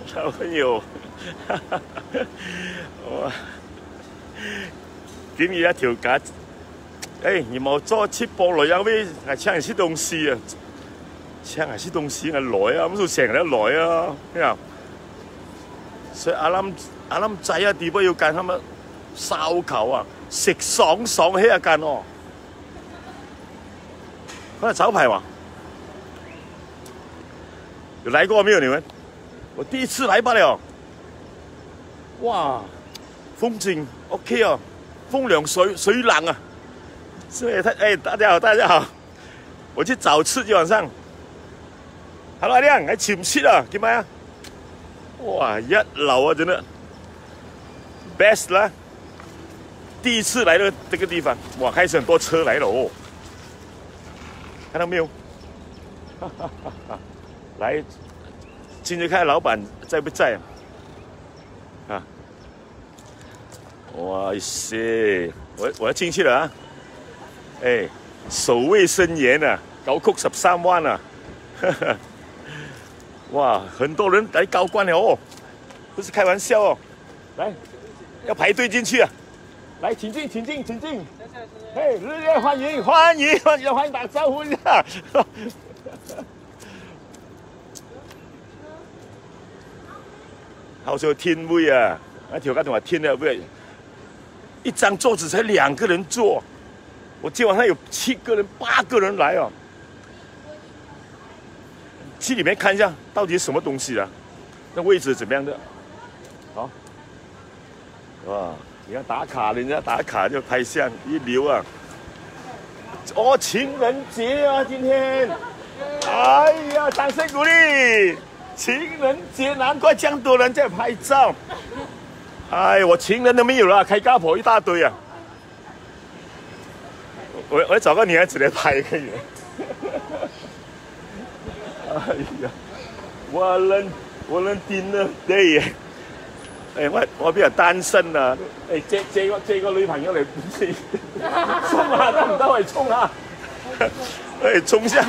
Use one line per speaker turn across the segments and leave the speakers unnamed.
小朋友，哇！點而家條架？誒，有冇做切波來啊？喂，係搶人啲東西啊！搶人啲東西係來啊！咁就成日都來啊！咩啊？所以阿冧仔啊，點解要揀他們燒烤啊？食爽爽起啊間哦！那招牌嘛，有來過沒有你們？我第一次來罷了。哇，風景 OK 哦，風涼水冷啊！所以大家好，大家好，我去找吃今晚上。Hello 阿亮，還潛切啊？點解啊？哇，一流啊，真的 best 啦！第一次來到這個地方，哇，開始很多車來了哦。看到沒有？來，進去看老闆在不在啊？哇塞，我要進去了啊！哎，守衛森嚴啊，高曲13萬啊！哇，很多人來高官了哦，不是開玩笑哦。來，要排隊進去啊！來，請進，請進，請進。嘿，熱烈歡迎，歡迎，歡迎，歡迎打招呼一下。好有天威啊！那條街同埋天啊，不是一張桌子才2個人坐，我今晚上有7個人、8個人來哦。去裡面看一下，到底是什麼東西啊？那位置怎麼樣的？好，哇！你看打卡，人家打卡就拍相一流啊！哦，情人節啊，今天，哎呀，掌聲鼓勵！情人節，難怪這樣多人在拍照。哎，我情人都沒有了，開家婆一大堆啊！我找個女孩子來拍可以。哎呀，我能dinner day 哎，我比較單身啊！哎，借個女朋友嚟衝下得唔得？喂，衝下！哎，衝下！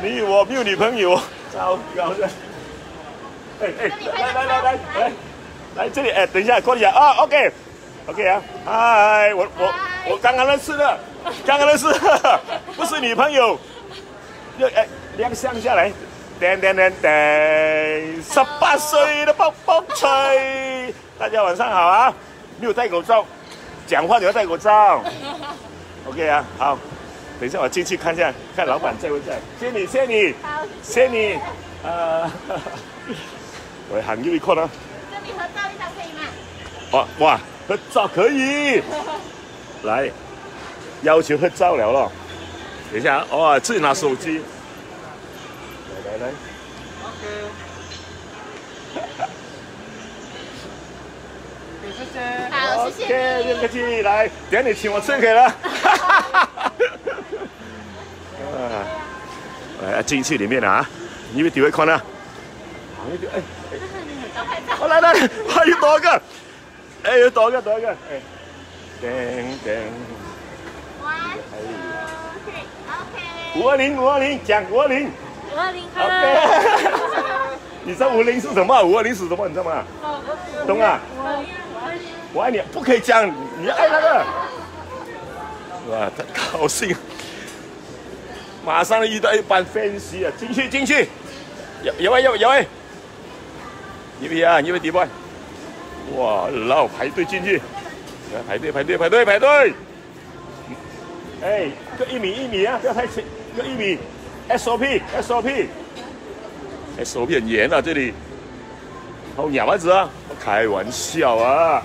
我沒有女朋友，糟糕的！來這裡，哎，等一下，過一下啊 ，OK 啊，嗨，我剛剛認識的，不是女朋友，亮相下來。噔，18歲的卜卜脆，大家晚上好啊！沒有戴口罩，講話你要戴口罩。OK 啊，好，等一下我進去看一下，看老闆在不在。謝謝你，我行右一塊呢。跟你合照一張可以嗎？哇，合照可以。來，要求合照了咯。等一下，哦，自己拿手機。來 ，OK， 謝謝，好，謝謝，不客氣，來，等你請我吃可以了。來，進去裡面啊，你們幾位看啊？哎，來，有多個，哎，有多個，哎，噔，520，講520。520好。你知道50是什麼？520是什麼？你知道嗎？懂啊？我愛你，不可以講，你愛那個。哇，太高興！馬上遇到一班 fans 啊！進去！有位，你位點位？哇，老排隊進去，排隊！哎，各1米啊，不要太近，各1米。SOP 很嚴啊，這裡好咬子啊！開玩笑啊！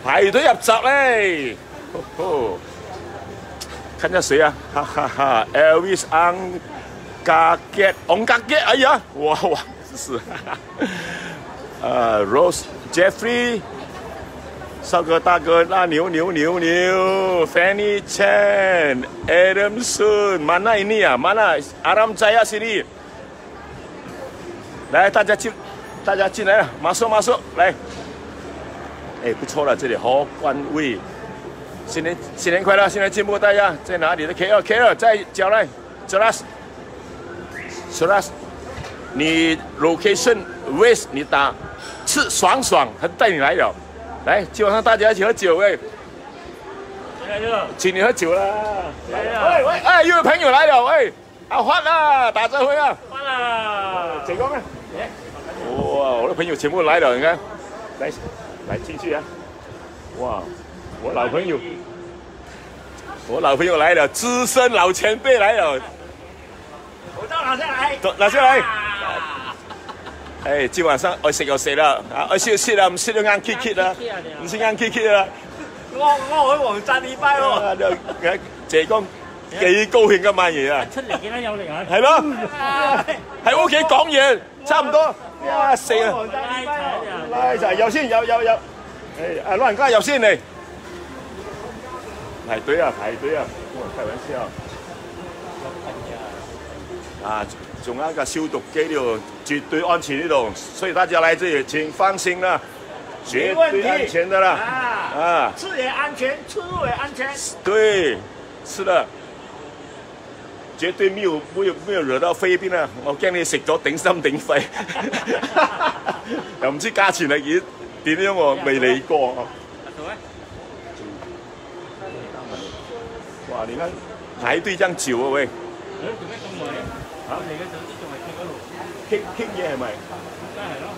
排隊入閘嘞！看下誰啊？哈哈哈 ！Elvis Ang Kaget， 哎呀！哇，這是Rose Jeffrey。少哥大哥，那牛 ，Fanny Chan，Adam Sun，mana ini啊 ，mana Aram Jaya sini， 來，大家進來了，馬上來，哎，不錯了，這裡好官位，新年快樂，新年進步，大家在哪裡的 KL 再叫來 ，Jelas， ，Soras， 你 location West 你打吃爽爽，他带你来了。来，今晚上大家一起喝酒哎。 请你喝酒啦！喂喂，哎，又有朋友来了，喂，啊换啦，打招呼啊！
换啦，
解光啊！哇，我的朋友全部来了，你看，来进去啊！哇，我老朋友来了，资深老前辈来了，
口罩拿下来，
拿下来。哎，今晚上愛食就食啦，啊愛笑就笑啦，唔笑就硬揭揭啦，唔笑硬揭揭啦。
我去黃澤禮拜喎，
謝光幾高興㗎買嘢啊！
出嚟幾多有力啊！
係咯，喺屋企講嘢，差唔多。哇死啊！拉齊有先有，誒啊老人家有先嚟，排隊啊排隊啊，開玩笑。啊，仲有一個消毒機呢度，絕對安全呢度，所以大家來這裡請放心啦。 絕對安全的啦，啊，
吃也安全，出入也安全。
對，是的，絕對沒有惹到肺病啊！我驚你食咗頂心頂肺，又唔知價錢係點樣喎，未嚟過。哇！你看排隊這樣久啊喂！
做咩咁耐啊？嚟嘅時候都仲係傾嗰度，
傾嘢係咪？
梗係咯。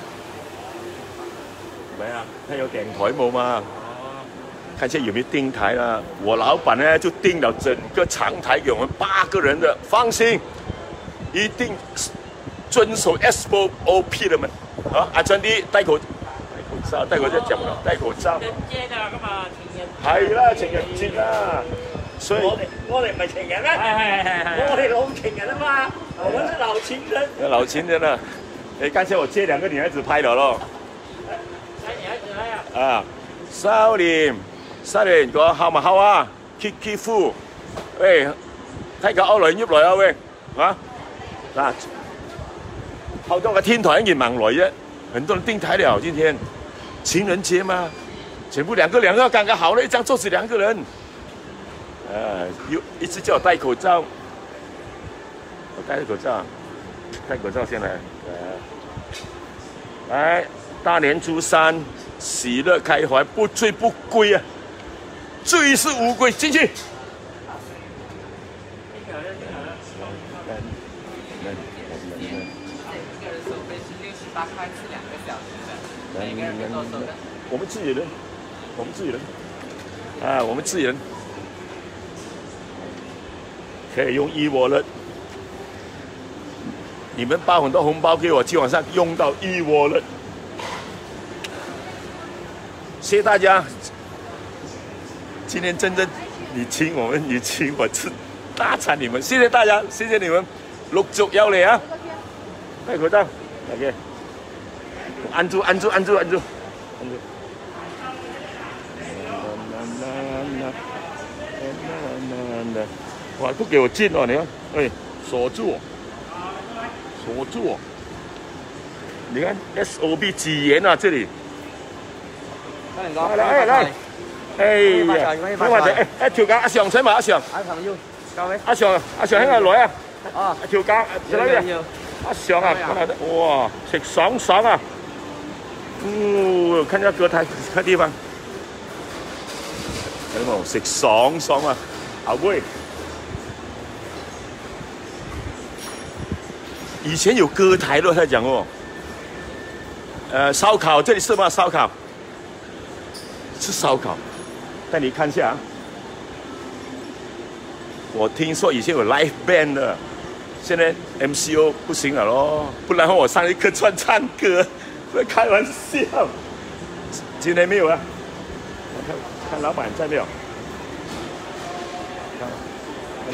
没啊，他有點台冇嘛？看一下有沒有訂台啦。我老闆呢就訂了整個長台給我們8個人的，放心，一定遵守 SOP 的們。啊，阿俊啲戴口罩，戴口罩講啦，戴口罩。
情人節啊，咁啊，情人。
係啦，情人節啦，所以
我哋唔係情人咩？係。我哋老情人啊嘛，我們是老情人。
老情人啊！哎，剛才我接2個女孩子拍了咯。 啊，少年個好唔好啊 ？Kiki Fu， 喂，睇個歐來入來啊喂，啊，嗱，好多個天台人忙來啫，很多人訂台了，今天情人節嘛，全部兩個剛剛好了，一張桌子2個人，又一直叫我戴口罩，我戴口罩，戴口罩先來，來，大年初3。 喜樂開懷，不醉不歸啊！醉是無歸，進去。我們自己人，啊，我們自己人，可以用e-wallet。你們包很多紅包給我，今晚上用到e-wallet。 謝謝大家，今天真正你請我們，你請我吃大餐，你們謝謝大家，謝謝你們，陸續有嚟啊！戴口罩，OK， 按住。哇，都給我進哦，你看，哎，鎖住我，你看 SOP 幾嚴啊，這裡。 來，哎呀，咩話題？誒，條架阿常請埋阿常。阿常喺度來啊！啊，條架，阿常啊，哇，食爽啊！哦，看下隔台個地方，睇冇食爽啊！好貴。以前有歌台咯，他講哦。燒烤，這裡是嗎？燒烤。 是燒烤，帶你看一下。我聽說以前有 live band 的，現在 MCO 不行了咯，不然我上一客串唱歌，不開玩笑。今天沒有啊？看老闆在沒有？看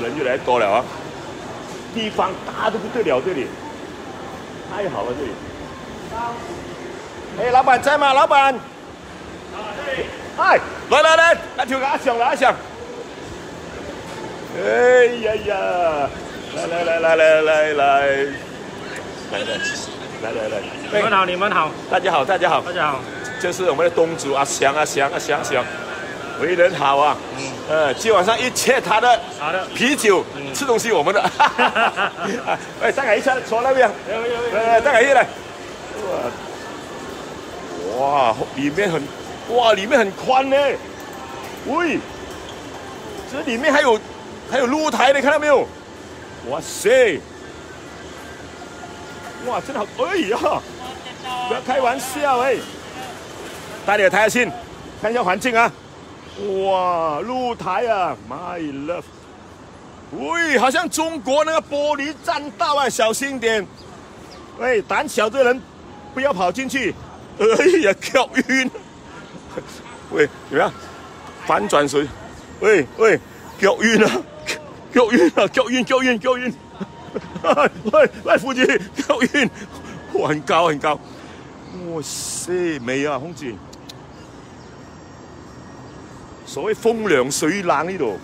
人越來越多了啊！地方大得不得了，這裡太好了，這裡。哎，老闆在嗎？老闆。 哎，來，那條阿常來，阿常。哎呀呀，來，你們好，大家好，這是我們的東主阿祥。为人好啊。今晚上一切他的啤酒，吃东西我们的。哎，再来一下，坐那边。来，再来一来。哇，里面很宽呢。喂，这里面还有露台的，看到没有？哇塞！哇，真的好！哎呀，不要开玩笑哎！大家抬下心，看一下环境啊！哇，露台啊 ，My love！ 喂，好像中国那个玻璃栈道啊，小心点！喂，胆小的人不要跑进去！哎呀，脚晕！喂，怎么样？反转水？喂，脚晕啊！脚晕！喂，夫妻，脚晕！哇，很高！哇塞，美啊，空姐！所谓风凉水冷呢度，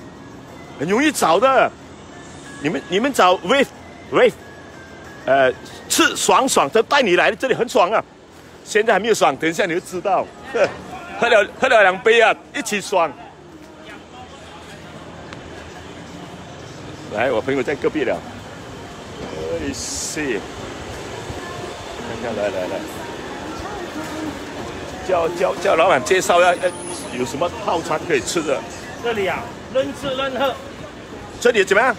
很容易找的。你们找 wave，吃爽，就带你来这里很爽啊。现在还没有爽，等一下你就知道。喝了2杯啊，一起爽。来，我朋友在隔壁了。哎是，看，来，叫老板介绍有什么套餐可以吃的。
这里啊，任吃任喝。
这里怎么样？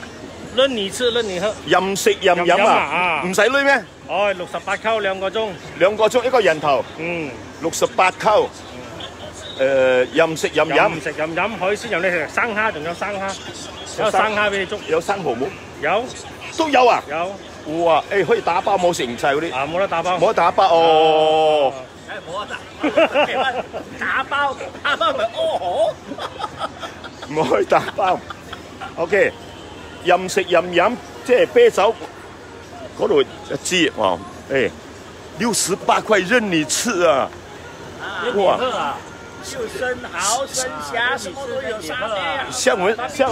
任你吃任你喝。
任食任飲啊，唔使鐳咩？
哦，68溝2個鐘。
2個鐘一個人頭。68溝。任食任飲。
任食任飲，海鮮任你食，生蝦仲有生蝦，有生蝦俾你捉。
有生蠔冇？有。都有啊？
有。
哇！可以打包冇食唔晒嗰啲。
啊，冇得打包。
冇得打包哦。
冇得打包咪屙河。
唔可以打包。OK， 任食任飲，即係啤酒嗰度一支哇，68塊任你吃啊！
哇！就生蚝、生虾，什么都有沙爹。
像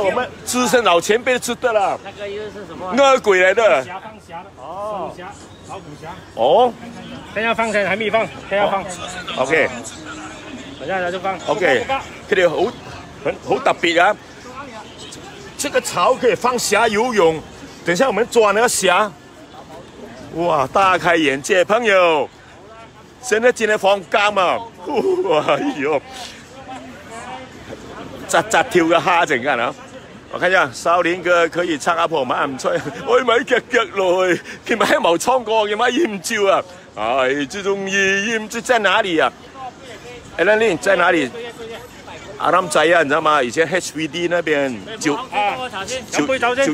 我们资深老前辈吃的了。
那个又是什么？
鳄鬼来的。
虾放虾的。哦。虾，老虎虾。
哦。
等下放，还没放，等下放。
OK。
等下就放。
OK。佢哋好特別啊！这个槽可以放虾游泳。等一下我们抓那个虾。哇，大开眼界，朋友！现在今天放假嘛，哎呦，扎跳嘅蝦陣間啊！我看一下，少年哥可以撐下婆馬唔吹，我咪腳落去，佢咪喺冇倉過，佢咪豔照啊！哎，最中意豔照在哪裡啊？哎，那你在哪裡？阿南仔啊，你知道嗎？以前 HVD 那邊就
飲杯酒先，
飲杯酒先，
飲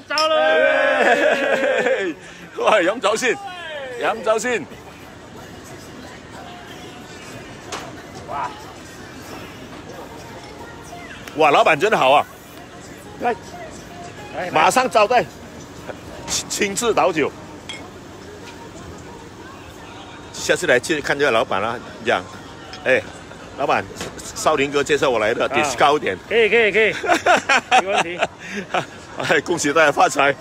酒啦！
喂，飲酒先。飲酒先，哇，老闆真好啊！來，馬上招待，親自倒酒。下次來看這個老闆啦，這樣，哎，老闆，少林哥介紹我來的，discount 點。
可以，沒問題。
哎，恭喜大家發財！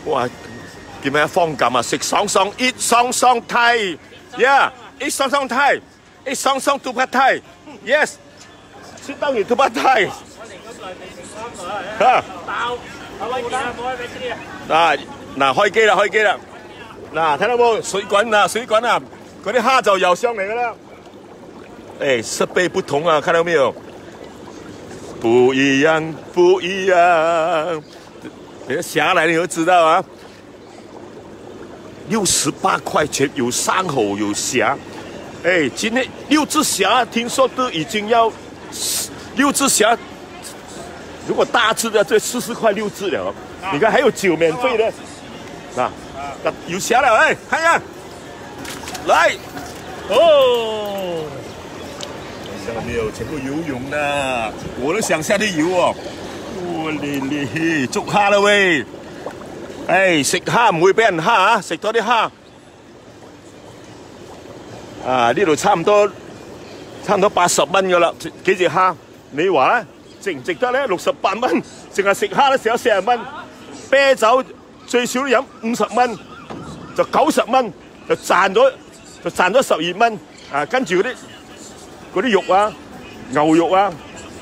哇！叫咩放感啊？食爽一爽泰 ，yeah， 一爽泰，一爽杜拍泰 ，yes， 食到你杜拍泰。嚇！嗱，開機啦！嗱，睇到冇？水滾啊！嗰啲蝦就游上嚟噶啦。誒，設備不同啊，看到沒有？不一樣。等下來你就知道啊。68塊錢有生蠔有蝦，哎，今天6隻蝦聽說都已經要6隻蝦，如果大隻的這40塊6隻了，你看還有酒免費的，有蝦了哎，看一下，來，哦，看到沒有，全部游泳的，我都想下去游哦，哇哩，捉蝦啦喂！誒，食蝦唔會俾人蝦啊！食多啲蝦。啊，呢度差唔多80蚊噶啦，幾隻蝦？你話咧值唔值得咧？68蚊，淨係食蝦咧食咗40蚊，啤酒最少都飲50蚊，就90蚊，就賺咗12蚊。啊，跟住嗰啲嗰啲肉啊，牛肉啊，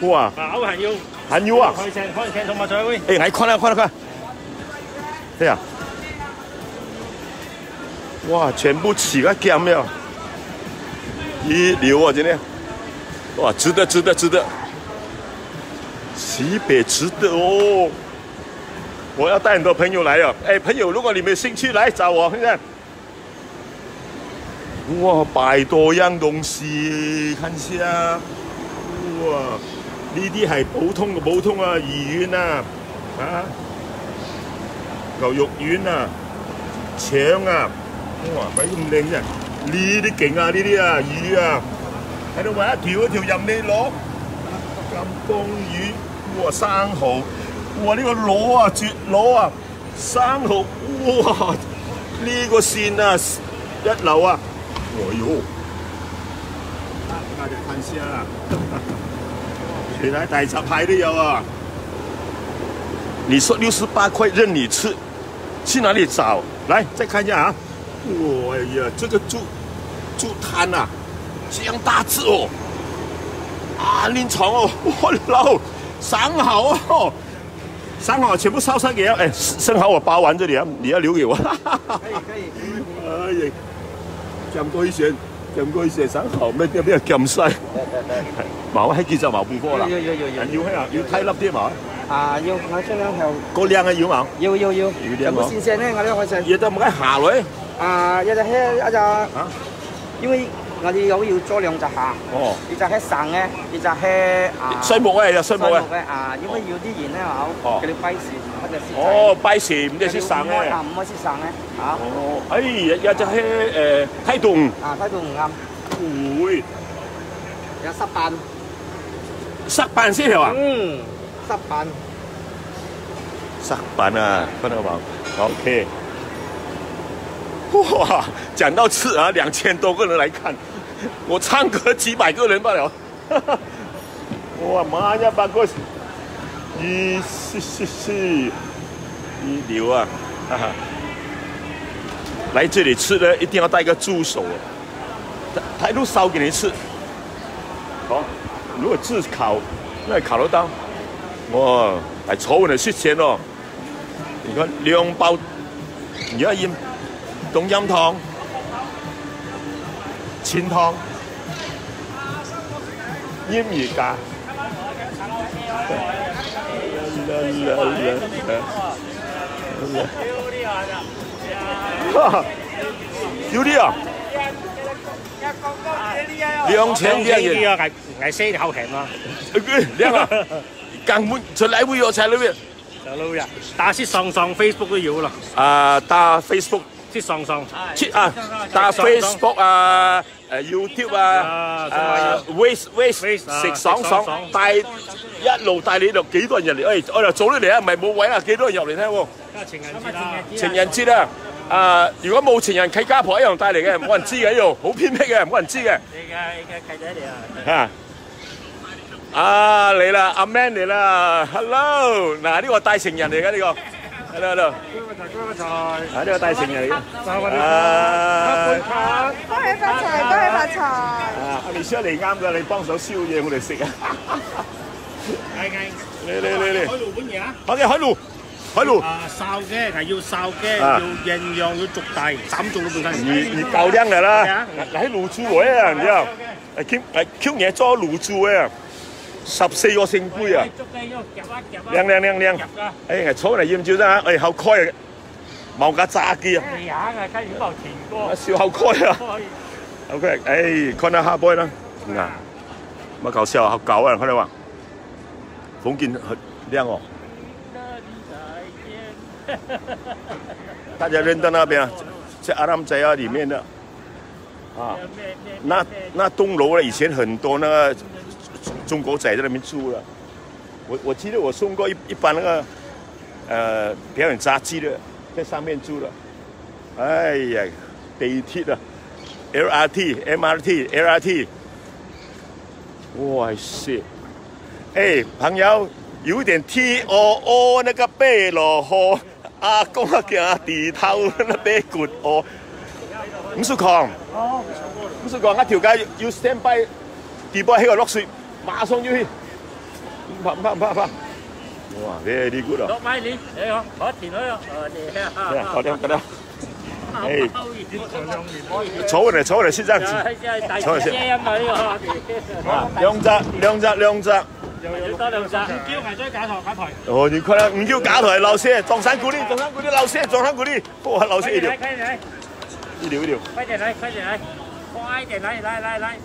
哇！
牛還要
啊！
開青同埋菜會。
哎，來看啊！對啊！哇，全部起個減了，一流啊！真的，哇，值得，西北值得哦！我要帶很多朋友來哦。哎，朋友，如果你們有興趣，來找我，看看。哇，百多樣東西，看下。哇，呢啲係普通啊，魚丸啊，牛肉丸啊，腸啊，哇，鬼咁靚啫！呢啲勁啊，呢啲啊，魚啊，睇到咪一條任你攞，金剛魚，哇，生蠔，哇，呢個螺啊，絕螺啊，生蠔，哇，呢個線啊，一流啊！哎呦，大家看下啦，原來大閘蟹都有啊！你說68塊任你吃，去哪裡找？來，再看一下啊！哇呀，這個豬攤啊，這樣大隻哦！啊，連床哦，哇老，生蠔哦，生蠔全部燒上給我，哎，生蠔我包完這裡啊，你要留給我。可以。哎呀！咁多線生蠔咩？邊有咁細？冇喺幾隻毛半科啦。要睇粒啲嘛？
啊，要我盡量向。
個靚嘅要冇？
要。有冇新鮮咧？我哋開始。
亦都唔該下來。
啊，一隻。啊？因為我哋要做兩隻蝦。哦。一隻係生嘅，一隻係啊。
水木嘅，有水木嘅。
啊，因為要啲鹽咧冇。佢哋跛芡或者係。
哦，跛芡唔係識生嘅。
唔可以識生嘅。啊。
哦，哎，有隻係梯洞。
啊，梯洞唔啱。
會。
有濕斑。
濕斑先係嘛？
濕斑。
濕斑啊，看到冇 ？OK。哇，講到吃啊，2000多個人來看，我唱歌幾百個人罷了。哇，媽呀，八個，一流啊！哈哈，來這裡吃呢，一定要帶個助手，他都燒給你吃。好，如果自烤，那也烤得到。哇，係坐穩的雪錢哦。你看2包，你要飲冬陰湯、清湯、醃魚架。有啲啊，2000幾啊，
係4口鹹啊，
靚啊，根本就來回我才裏邊。
打切上 Facebook 都要啦。
啊，打 Facebook。
切上，
打 Facebook 啊，YouTube 啊，Waze 食爽，帶一路帶你度幾多人入嚟？哎，我哋早啲嚟啊，唔係冇位啊，幾多人入嚟聽喎？情人節啊！啊，如果冇情人契家婆一樣帶嚟嘅，冇人知嘅呢度，好偏僻嘅，冇人知嘅。
你嘅契仔嚟啊！
啊嚟啦，阿 Man 嚟啦 ，Hello！ 嗱呢個帶情人嚟嘅呢個。Hello， 啊呢個帶情人嚟嘅，
恭喜發財！
啊，阿 Michelle 嚟啱㗎，你幫手燒嘢我哋食啊！嚟，
海鱸本嘢啊！
好嘅，海鱸。啊，
燒嘅係要燒嘅，要營養要足大，斬做都本身。
你夠靚嘅啦，喺鱸豬位啊，你知道？Q 嘢裝鱸豬嘅。14個聖杯啊！靚！哎，坐嚟驗照啫，哎，後開啊，冇架炸機啊！笑後開啊 ！OK， 哎，看下下杯啦，啊，乜搞笑啊？好搞啊！看到嘛？風景很靚哦。大家認得那邊啊，在阿南仔啊裡面的啊，那棟樓呢，以前很多那個。中國仔在那邊住了，我記得我送過一班那個表演雜技的，在上面住了。哎呀，地鐵啊 ，LRT，MRT，LRT， 哇塞！哎，朋友，有點 TOO 那個背落河，阿公啊叫地頭那背骨哦，唔識講，一條街要 stand by。地波喺度落水，馬上要去，唔怕唔怕唔怕唔怕。哇，very good 啊！
落埋你，你好，我填咗咯，
好的好的。哎，坐穩了，坐穩了，是這樣子。坐穩先。兩隻。
要多兩隻。叫埋張假台。
哦，你快啦，唔叫假台，老師，撞山鼓勵，老師，撞山鼓勵，哇，老師一條。一條。
快點來，來。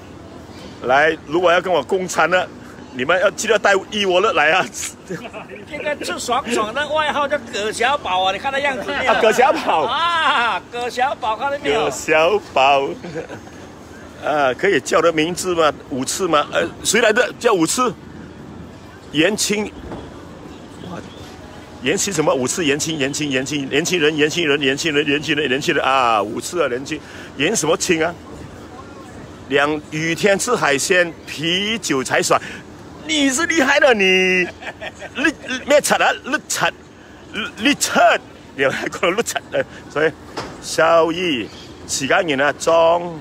來，如果要跟我共餐呢，你們要記得帶一窩樂來啊。
這個吃爽的外號叫葛小寶啊，你看他樣子沒有？
葛小寶
啊，葛小寶看到沒有？
葛小寶，可以叫的名字嗎？五次嗎？誰來的？叫五次？延青什麼？五次延青人啊！五次啊，年輕延什麼青啊？雨天吃海鮮，啤酒才爽。你是厲害的，你咩柒啊？綠柒，又係講綠柒啊！所以小姨時間完啦，裝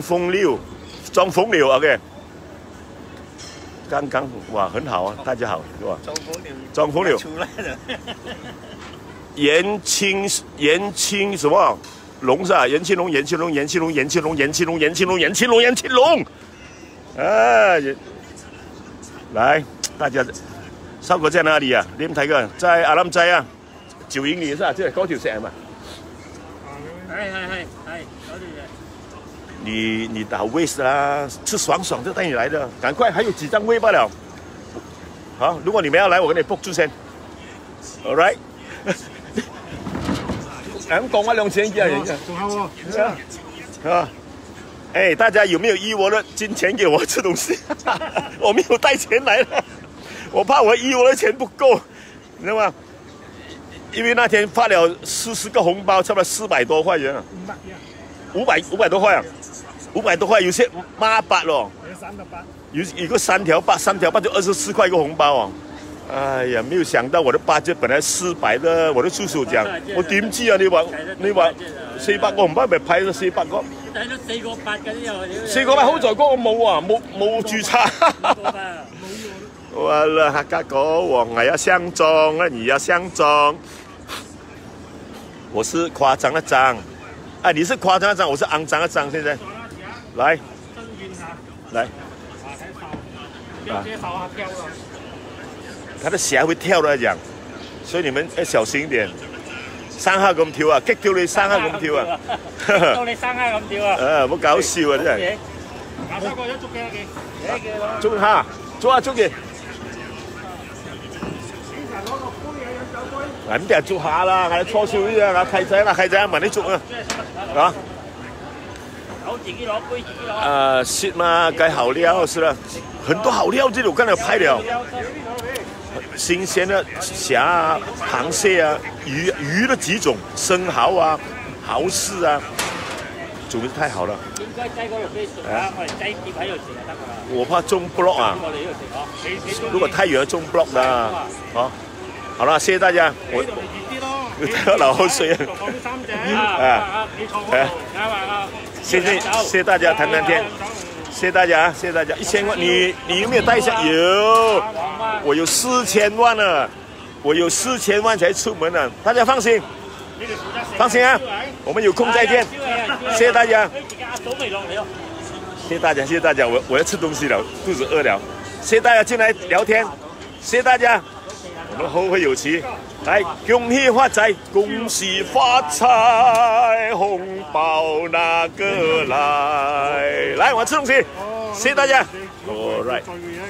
風流 OK。剛哇，很好啊，大家好，是吧？裝風流。延青什麼龍是吧？延青龍。啊，來，大家，少哥在哪裡啊？你們睇個在阿林仔啊，9英里是吧？這高條石嘛。
係。
你打 waste 啦，吃爽就帶你來的，趕快，還有幾張位罷了。好，如果你們要來，我給你 book 住先。All right。咁講話2000幾啊，人家。仲有喎。啊。哎，大家有沒有依我的金錢給我吃東西？我沒有帶錢來了，我怕我依我的錢不夠，你知道嗎？因為那天發了40個紅包，差不多400多塊錢啊。500多塊啊，500多塊，有些8咯。有個3條8就24塊一個紅包啊！哎呀，沒有想到我的budget本來400的，我的叔叔講，我點知啊？你話400個紅包咪派咗400個？
睇到4個8嘅呢又。
4個8好在嗰個冇啊，冇註冊。完了，客家國王我要相中，那你要相中。我是誇張的張，哎，你是誇張的張，我是骯髒的髒。現在，來，來，他的鞋會跳的講，所以你們要小心一點。生蝦咁跳啊，激跳你生蝦咁跳啊！
到你生蝦咁跳啊！
唔好搞笑啊！真係。捉蝦，捉嘅。咁啲人捉蝦啦，我哋初少啲啊，契仔問你捉啊，啊？
好，自己攞杯，自己攞。
蟹嘛，該好料是啦，很多好料，這裡我剛才有拍了。新鮮的蝦啊、螃蟹啊、魚的幾種，生蠔啊、蠔豉啊，做得太好了。
應該擠嗰度俾熟啦，我哋擠碟喺度食就得㗎啦。
我怕中 block 啊，
我哋呢度食
如果太遠中 block 啦，好啦，謝謝大家。我睇到流口水啊！謝謝大家談談天。謝謝大家，1000萬，你有沒有帶一下？有，我有4000萬了，我有4000萬才出門呢。大家放心啊，我們有空再見。謝謝大家，謝謝大家，我要吃東西了，肚子餓了。謝謝大家進來聊天，謝謝大家，我們後會有期。來，恭喜發財，恭喜發財，紅包那個來，來，我吃東西，謝謝大家。All right。